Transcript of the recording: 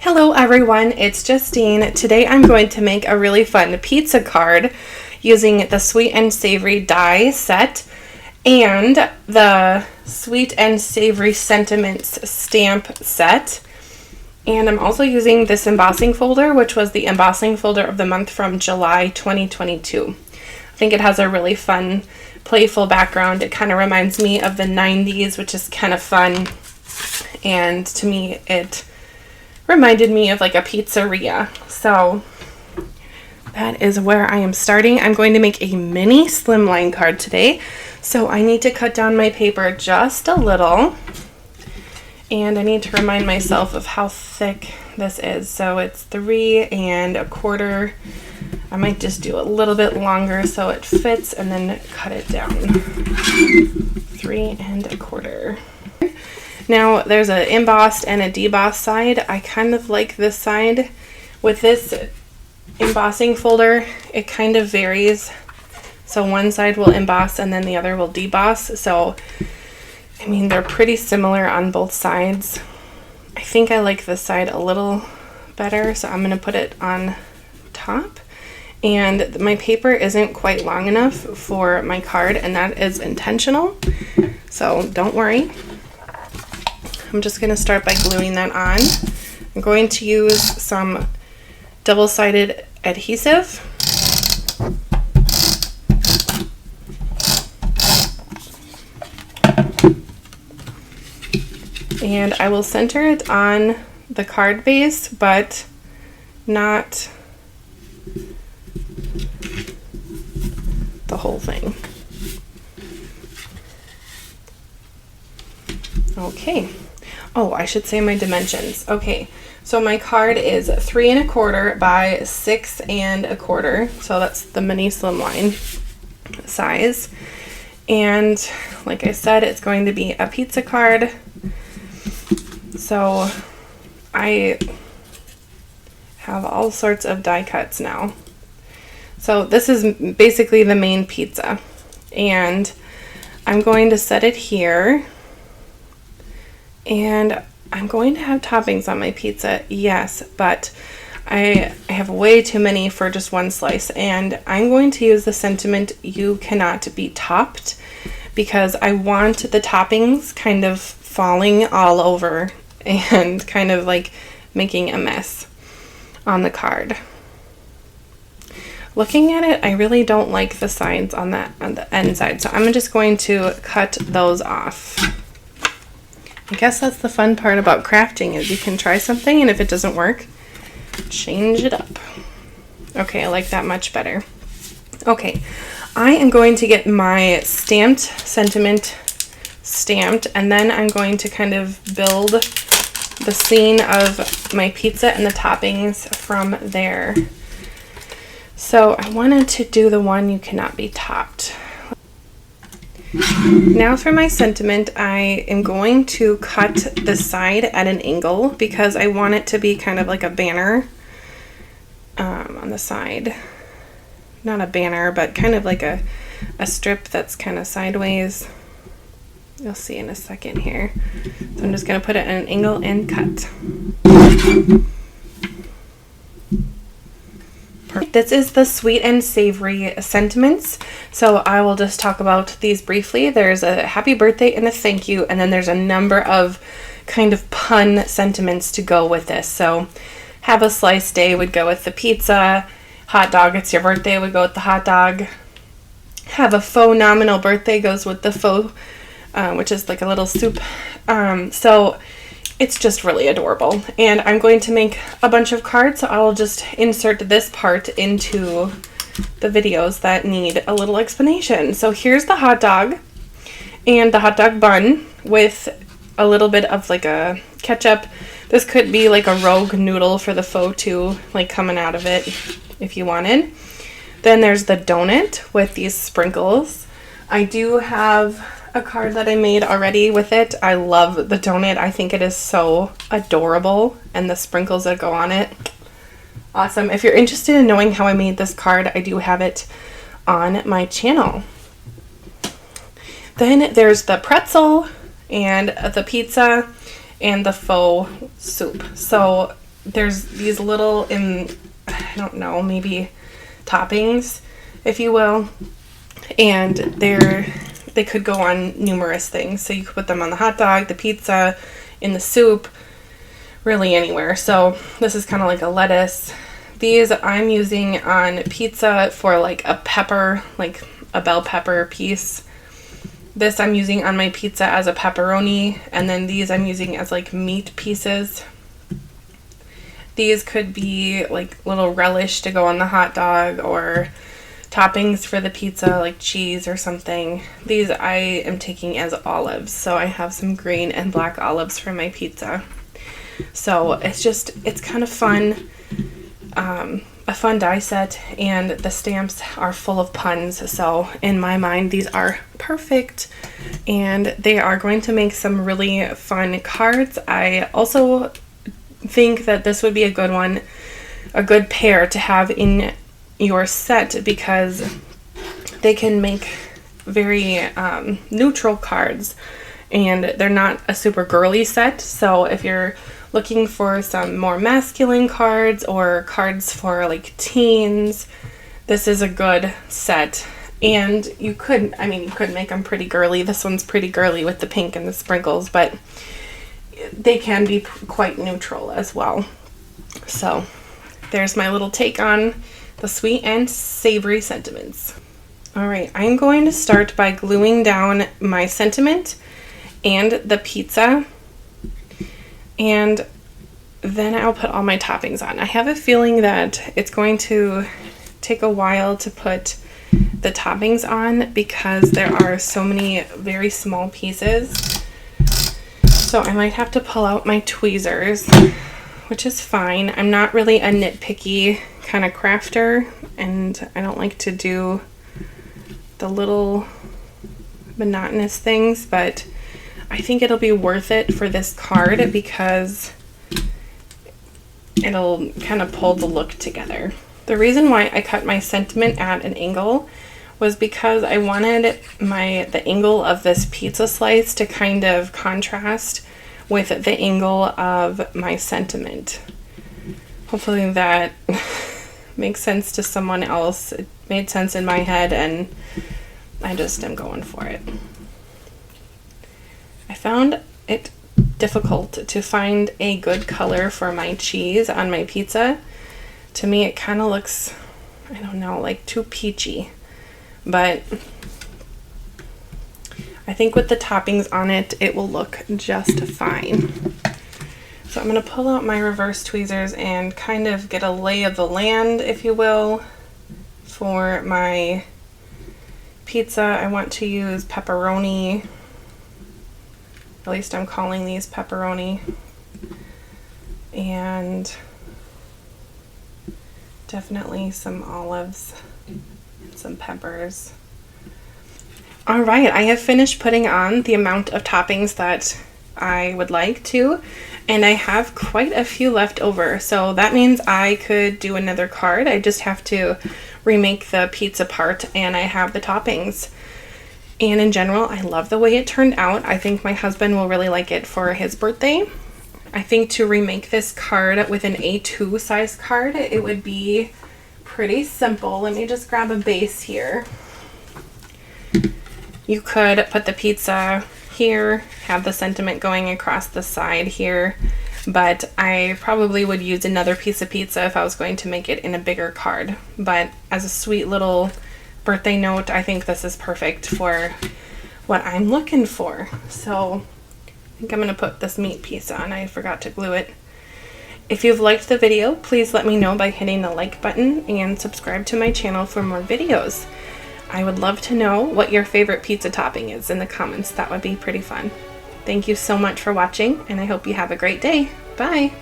Hello everyone, it's Justine. Today I'm going to make a really fun pizza card using the Sweet and Savory die set and the Sweet and Savory Sentiments stamp set. And I'm also using this embossing folder, which was the embossing folder of the month from July 2022. I think it has a really fun, playful background. It kind of reminds me of the 90s, which is kind of fun. And to me, it reminded me of like a pizzeria. So that is where I am starting. I'm going to make a mini slimline card today. So I need to cut down my paper just a little. And I need to remind myself of how thick this is. So it's 3 1/4. I might just do a little bit longer so it fits and then cut it down. 3 1/4. Now there's an embossed and a debossed side. I kind of like this side. With this embossing folder, it kind of varies. So one side will emboss and then the other will deboss. So, I mean, they're pretty similar on both sides. I think I like this side a little better, so I'm going to put it on top. And my paper isn't quite long enough for my card, and that is intentional. So don't worry. I'm just going to start by gluing that on. I'm going to use some double-sided adhesive. And I will center it on the card base, but not the whole thing. Okay. Oh, I should say my dimensions. Okay, so my card is 3 1/4 by 6 1/4. So that's the mini slimline size. And like I said, it's going to be a pizza card. So I have all sorts of die cuts now. So this is basically the main pizza. And I'm going to set it here. And I'm going to have toppings on my pizza, yes, but I have way too many for just one slice. And I'm going to use the sentiment, "You cannot be topped," because I want the toppings kind of falling all over and kind of like making a mess on the card. Looking at it, I really don't like the sides on the end side, so I'm just going to cut those off. I guess that's the fun part about crafting, is you can try something and if it doesn't work, change it up. Okay, I like that much better. Okay, I am going to get my stamped sentiment stamped, and then I'm going to kind of build the scene of my pizza and the toppings from there. So I wanted to do the one "You cannot be topped." Now for my sentiment, I am going to cut the side at an angle because I want it to be kind of like a banner on the side. Not a banner, but kind of like a strip that's kind of sideways. You'll see in a second here. So I'm just going to put it at an angle and cut. This is the Sweet and Savory Sentiments, so I will just talk about these briefly. There's a happy birthday and a thank you, and then there's a number of kind of pun sentiments to go with this. So have a slice day would go with the pizza, hot dog, it's your birthday would go with the hot dog, have a faux nominal birthday goes with the faux, which is like a little soup. So it's just really adorable. And I'm going to make a bunch of cards, so I will just insert this part into the videos that need a little explanation. So here's the hot dog and the hot dog bun with a little bit of like a ketchup. This could be like a rogue noodle for the faux too, like coming out of it if you wanted. Then there's the donut with these sprinkles. I do have a card that I made already with it. I love the donut. I think it is so adorable, and the sprinkles that go on it, awesome. If you're interested in knowing how I made this card, I do have it on my channel. Then there's the pretzel and the pizza and the faux soup. So there's these little, I don't know, maybe toppings, if you will, and they could go on numerous things. So you could put them on the hot dog, the pizza, in the soup, really anywhere. So this is kind of like a lettuce. These I'm using on pizza for like a pepper, like a bell pepper piece. This I'm using on my pizza as a pepperoni, and then these I'm using as like meat pieces. These could be like little relish to go on the hot dog, or toppings for the pizza like cheese or something. These I am taking as olives, so I have some green and black olives for my pizza. So it's kind of fun, a fun die set, and the stamps are full of puns, so in my mind these are perfect, and they are going to make some really fun cards. I also think that this would be a good pair to have in your set, because they can make very neutral cards, and they're not a super girly set. So if you're looking for some more masculine cards, or cards for like teens, this is a good set. And you could make them pretty girly. This one's pretty girly with the pink and the sprinkles, but they can be quite neutral as well. So there's my little take on the sweet and savory sentiments. All right, I'm going to start by gluing down my sentiment and the pizza, and then I'll put all my toppings on. I have a feeling that it's going to take a while to put the toppings on, because there are so many very small pieces. So I might have to pull out my tweezers, which is fine. I'm not really a nitpicky kind of crafter, and I don't like to do the little monotonous things, but I think it'll be worth it for this card, because it'll kind of pull the look together. The reason why I cut my sentiment at an angle was because I wanted the angle of this pizza slice to kind of contrast with the angle of my sentiment. Hopefully that makes sense to someone else. It made sense in my head, and I just am going for it. I found it difficult to find a good color for my cheese on my pizza. To me, it kind of looks, I don't know, like too peachy. But I think with the toppings on it, it will look just fine. So I'm going to pull out my reverse tweezers and kind of get a lay of the land, if you will, for my pizza. I want to use pepperoni. At least I'm calling these pepperoni. And definitely some olives and some peppers. All right, I have finished putting on the amount of toppings that I would like to, and I have quite a few left over. So that means I could do another card. I just have to remake the pizza part, and I have the toppings. And in general, I love the way it turned out. I think my husband will really like it for his birthday. I think to remake this card with an A2 size card, it would be pretty simple. Let me just grab a base here. You could put the pizza here, have the sentiment going across the side here, but I probably would use another piece of pizza if I was going to make it in a bigger card. But as a sweet little birthday note, I think this is perfect for what I'm looking for. So I think I'm going to put this meat piece on. I forgot to glue it. If you've liked the video, please let me know by hitting the like button and subscribe to my channel for more videos. I would love to know what your favorite pizza topping is in the comments. That would be pretty fun. Thank you so much for watching, and I hope you have a great day. Bye!